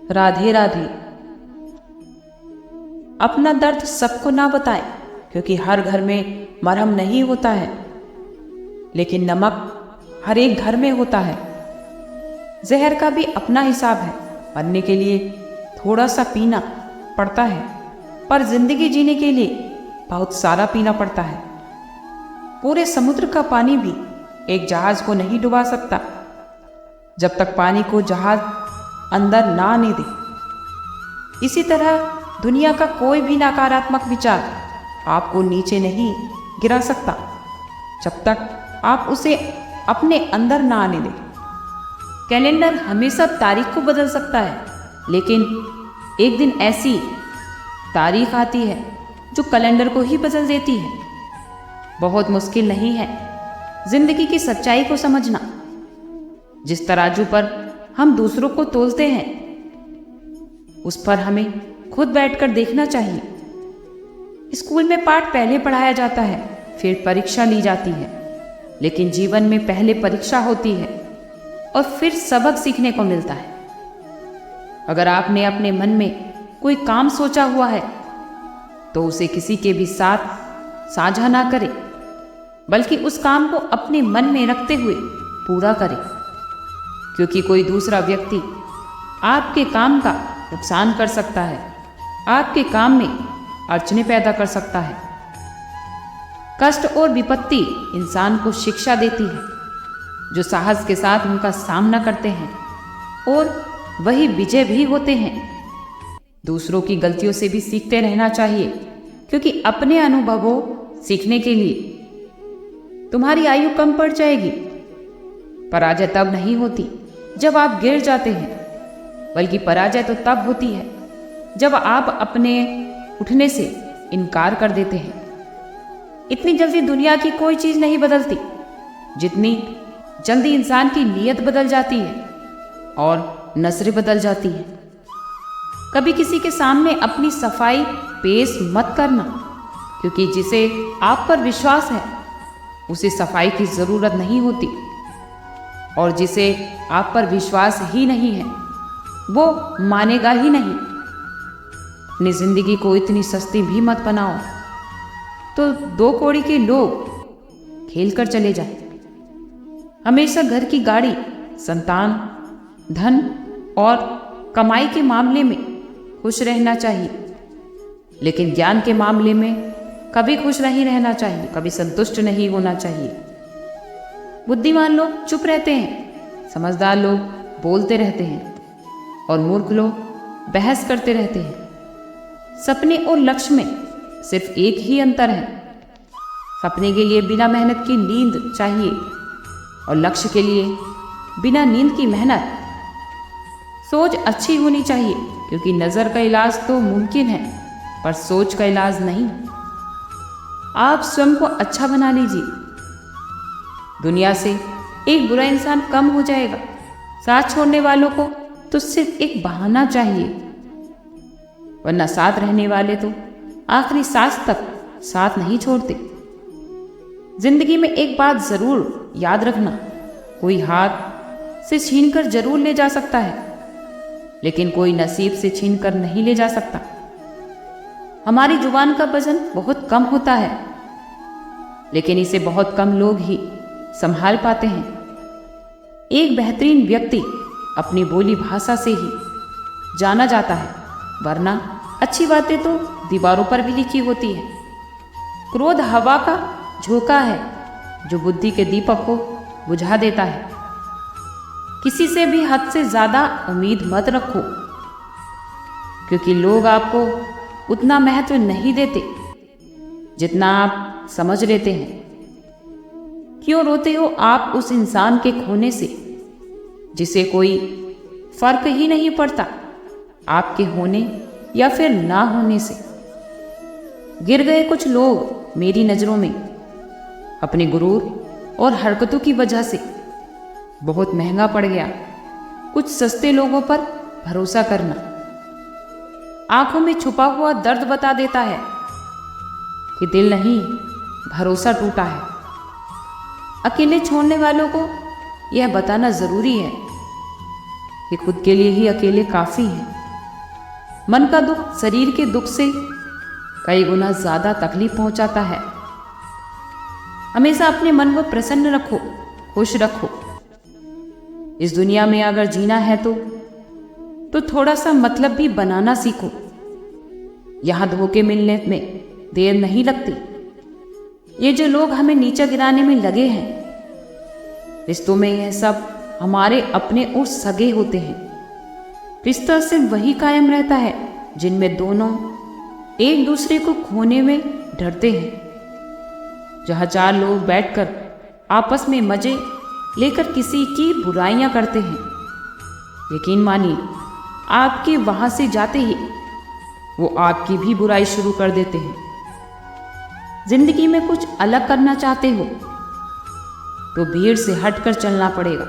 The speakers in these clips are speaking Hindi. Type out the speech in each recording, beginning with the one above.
राधे राधे। अपना दर्द सबको ना बताएं, क्योंकि हर घर में मरहम नहीं होता है, लेकिन नमक हर एक घर में होता है। जहर का भी अपना हिसाब है। मरने के लिए थोड़ा सा पीना पड़ता है, पर जिंदगी जीने के लिए बहुत सारा पीना पड़ता है। पूरे समुद्र का पानी भी एक जहाज को नहीं डुबा सकता, जब तक पानी को जहाज अंदर ना आने दे। इसी तरह दुनिया का कोई भी नकारात्मक विचार आपको नीचे नहीं गिरा सकता, जब तक आप उसे अपने अंदर ना आने दें। कैलेंडर हमेशा तारीख को बदल सकता है, लेकिन एक दिन ऐसी तारीख आती है जो कैलेंडर को ही बदल देती है। बहुत मुश्किल नहीं है जिंदगी की सच्चाई को समझना। जिस तराजू पर हम दूसरों को तोलते हैं, उस पर हमें खुद बैठकर देखना चाहिए। स्कूल में पाठ पहले पढ़ाया जाता है, फिर परीक्षा ली जाती है, लेकिन जीवन में पहले परीक्षा होती है और फिर सबक सीखने को मिलता है। अगर आपने अपने मन में कोई काम सोचा हुआ है, तो उसे किसी के भी साथ साझा ना करें, बल्कि उस काम को अपने मन में रखते हुए पूरा करें, क्योंकि कोई दूसरा व्यक्ति आपके काम का नुकसान कर सकता है, आपके काम में अड़चने पैदा कर सकता है। कष्ट और विपत्ति इंसान को शिक्षा देती है, जो साहस के साथ उनका सामना करते हैं और वही विजय भी होते हैं। दूसरों की गलतियों से भी सीखते रहना चाहिए, क्योंकि अपने अनुभवों सीखने के लिए तुम्हारी आयु कम पड़ जाएगी। पराजय तब नहीं होती जब आप गिर जाते हैं, बल्कि पराजय तो तब होती है जब आप अपने उठने से इनकार कर देते हैं। इतनी जल्दी दुनिया की कोई चीज नहीं बदलती, जितनी जल्दी इंसान की नीयत बदल जाती है और नजरें बदल जाती हैं। कभी किसी के सामने अपनी सफाई पेश मत करना, क्योंकि जिसे आप पर विश्वास है उसे सफाई की जरूरत नहीं होती, और जिसे आप पर विश्वास ही नहीं है वो मानेगा ही नहीं। अपनी जिंदगी को इतनी सस्ती भी मत बनाओ तो दो कौड़ी के लोग खेल कर चले जाए। हमेशा घर की गाड़ी, संतान, धन और कमाई के मामले में खुश रहना चाहिए, लेकिन ज्ञान के मामले में कभी खुश नहीं रहना चाहिए, कभी संतुष्ट नहीं होना चाहिए। बुद्धिमान लोग चुप रहते हैं, समझदार लोग बोलते रहते हैं और मूर्ख लोग बहस करते रहते हैं। सपने और लक्ष्य में सिर्फ एक ही अंतर है। सपने के लिए बिना मेहनत की नींद चाहिए और लक्ष्य के लिए बिना नींद की मेहनत। सोच अच्छी होनी चाहिए, क्योंकि नज़र का इलाज तो मुमकिन है, पर सोच का इलाज नहीं। आप स्वयं को अच्छा बना लीजिए। दुनिया से एक बुरा इंसान कम हो जाएगा। साथ छोड़ने वालों को तो सिर्फ एक बहाना चाहिए, वरना साथ रहने वाले तो आखिरी सांस तक साथ नहीं छोड़ते। जिंदगी में एक बात जरूर याद रखना, कोई हाथ से छीनकर जरूर ले जा सकता है, लेकिन कोई नसीब से छीनकर नहीं ले जा सकता। हमारी जुबान का वजन बहुत कम होता है, लेकिन इसे बहुत कम लोग ही संभाल पाते हैं। एक बेहतरीन व्यक्ति अपनी बोली भाषा से ही जाना जाता है, वरना अच्छी बातें तो दीवारों पर भी लिखी होती है। क्रोध हवा का झोंका है जो बुद्धि के दीपक को बुझा देता है। किसी से भी हद से ज्यादा उम्मीद मत रखो, क्योंकि लोग आपको उतना महत्व नहीं देते जितना आप समझ लेते हैं। क्यों रोते हो आप उस इंसान के खोने से जिसे कोई फर्क ही नहीं पड़ता आपके होने या फिर ना होने से। गिर गए कुछ लोग मेरी नज़रों में अपने गुरूर और हरकतों की वजह से। बहुत महंगा पड़ गया कुछ सस्ते लोगों पर भरोसा करना। आंखों में छुपा हुआ दर्द बता देता है कि दिल नहीं, भरोसा टूटा है। अकेले छोड़ने वालों को यह बताना जरूरी है कि खुद के लिए ही अकेले काफी है। मन का दुख शरीर के दुख से कई गुना ज्यादा तकलीफ पहुंचाता है। हमेशा अपने मन को प्रसन्न रखो, खुश रखो। इस दुनिया में अगर जीना है तो थोड़ा सा मतलब भी बनाना सीखो। यहां धोखे मिलने में देर नहीं लगती। ये जो लोग हमें नीचा गिराने में लगे हैं, रिश्तों में यह सब हमारे अपने और सगे होते हैं। रिश्ता सिर्फ वही कायम रहता है जिनमें दोनों एक दूसरे को खोने में डरते हैं। जहां चार लोग बैठकर आपस में मजे लेकर किसी की बुराइयां करते हैं, यकीन मानिए आपके वहां से जाते ही वो आपकी भी बुराई शुरू कर देते हैं। जिंदगी में कुछ अलग करना चाहते हो तो भीड़ से हटकर चलना पड़ेगा,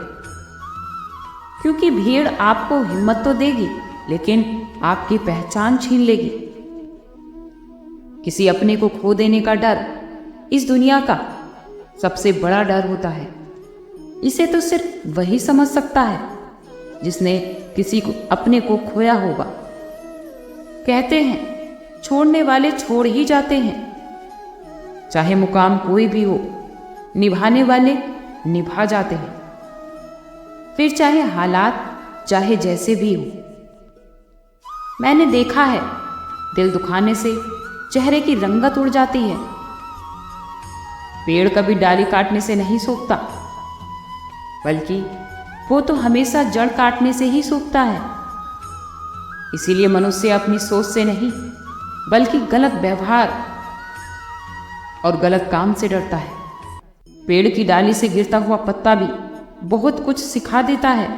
क्योंकि भीड़ आपको हिम्मत तो देगी लेकिन आपकी पहचान छीन लेगी। किसी अपने को खो देने का डर इस दुनिया का सबसे बड़ा डर होता है। इसे तो सिर्फ वही समझ सकता है जिसने किसी को अपने को खोया होगा। कहते हैं छोड़ने वाले छोड़ ही जाते हैं। चाहे मुकाम कोई भी हो, निभाने वाले निभा जाते हैं। फिर चाहे हालात चाहे जैसे भी हो। मैंने देखा है दिल दुखाने से चेहरे की रंगत उड़ जाती है। पेड़ कभी डाली काटने से नहीं सूखता, बल्कि वो तो हमेशा जड़ काटने से ही सूखता है। इसीलिए मनुष्य अपनी सोच से नहीं बल्कि गलत व्यवहार और गलत काम से डरता है। पेड़ की डाली से गिरता हुआ पत्ता भी बहुत कुछ सिखा देता है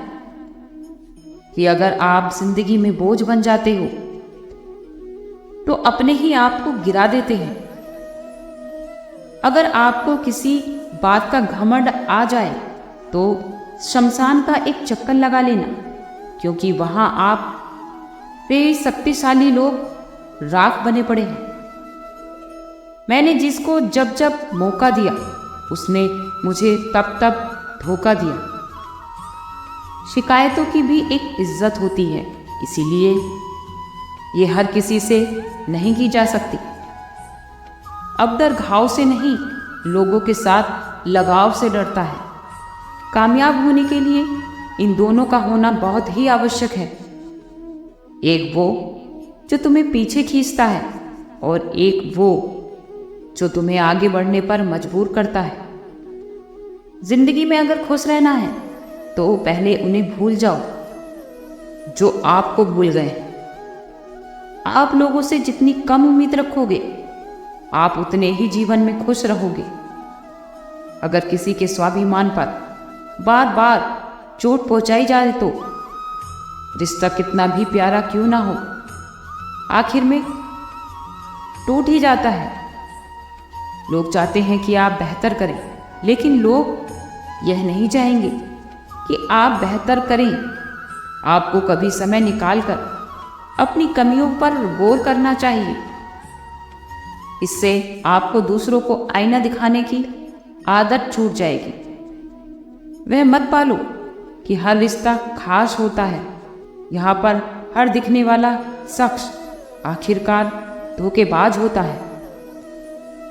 कि अगर आप जिंदगी में बोझ बन जाते हो तो अपने ही आप को गिरा देते हैं। अगर आपको किसी बात का घमंड आ जाए तो शमशान का एक चक्कर लगा लेना, क्योंकि वहां आप पे शक्तिशाली लोग राख बने पड़े हैं। मैंने जिसको जब जब मौका दिया उसने मुझे तब तब धोखा दिया। शिकायतों की भी एक इज्जत होती है, इसीलिए ये हर किसी से नहीं की जा सकती। अबदर घाव से नहीं लोगों के साथ लगाव से डरता है। कामयाब होने के लिए इन दोनों का होना बहुत ही आवश्यक है। एक वो जो तुम्हें पीछे खींचता है और एक वो जो तुम्हें आगे बढ़ने पर मजबूर करता है। जिंदगी में अगर खुश रहना है तो पहले उन्हें भूल जाओ जो आपको भूल गए। आप लोगों से जितनी कम उम्मीद रखोगे आप उतने ही जीवन में खुश रहोगे। अगर किसी के स्वाभिमान पर बार बार चोट पहुंचाई जाए तो रिश्ता कितना भी प्यारा क्यों ना हो, आखिर में टूट ही जाता है। लोग चाहते हैं कि आप बेहतर करें, लेकिन लोग यह नहीं चाहेंगे कि आप बेहतर करें। आपको कभी समय निकालकर अपनी कमियों पर गौर करना चाहिए। इससे आपको दूसरों को आईना दिखाने की आदत छूट जाएगी। वह मत पालो कि हर रिश्ता खास होता है। यहाँ पर हर दिखने वाला शख्स आखिरकार धोखेबाज होता है।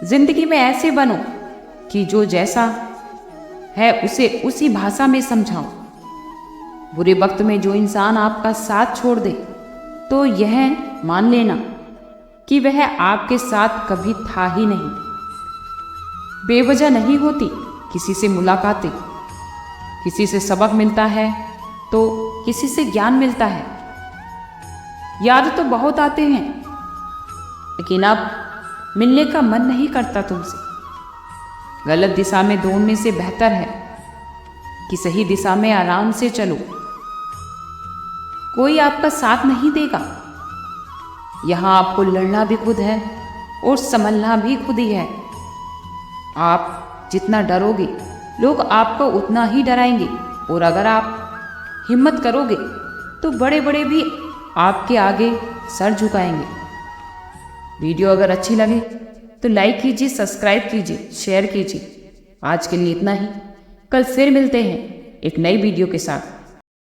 जिंदगी में ऐसे बनो कि जो जैसा है उसे उसी भाषा में समझाओ। बुरे वक्त में जो इंसान आपका साथ छोड़ दे तो यह मान लेना कि वह आपके साथ कभी था ही नहीं। बेवजह नहीं होती किसी से मुलाकातें। किसी से सबक मिलता है तो किसी से ज्ञान मिलता है। याद तो बहुत आते हैं, लेकिन अब मिलने का मन नहीं करता तुमसे। गलत दिशा में दौड़ने से बेहतर है कि सही दिशा में आराम से चलो। कोई आपका साथ नहीं देगा। यहां आपको लड़ना भी खुद है और संभलना भी खुद ही है। आप जितना डरोगे लोग आपको उतना ही डराएंगे, और अगर आप हिम्मत करोगे तो बड़े बड़े भी आपके आगे सर झुकाएंगे। वीडियो अगर अच्छी लगे तो लाइक कीजिए, सब्सक्राइब कीजिए, शेयर कीजिए। आज के लिए इतना ही। कल फिर मिलते हैं एक नई वीडियो के साथ।